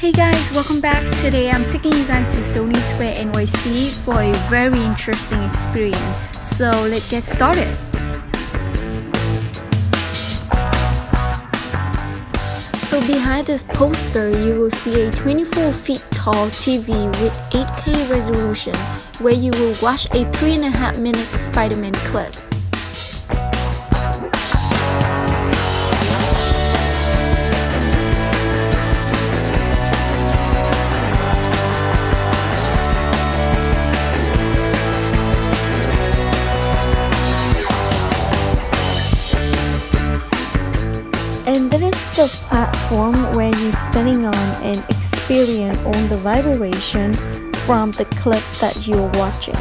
Hey guys, welcome back. Today I'm taking you guys to Sony Square NYC for a very interesting experience. So let's get started. So behind this poster, you will see a 24 feet tall TV with 8K resolution where you will watch a 3.5 minute Spider-Man clip. And there is the platform where you're standing on and experience on the vibration from the clip that you're watching.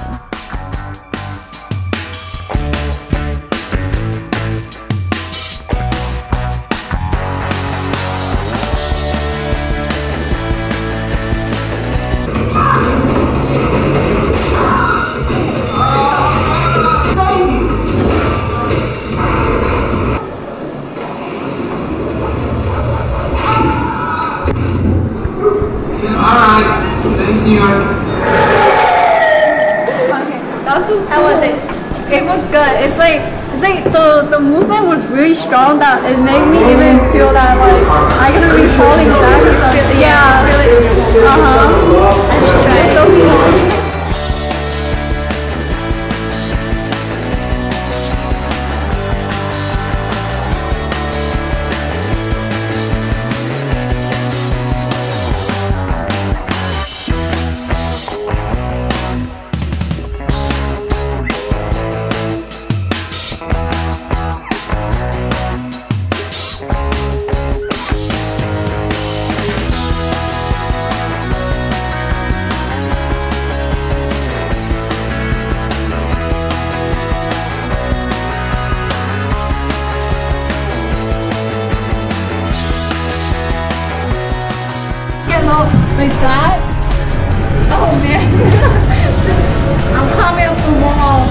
Thank you. Okay, how was it? It was good. It's like the movement was really strong that it made me even feel that like I'm gonna be falling back or something. Yeah, really. I should try. It's so cool. Like that? Oh man. I'm coming up the wall.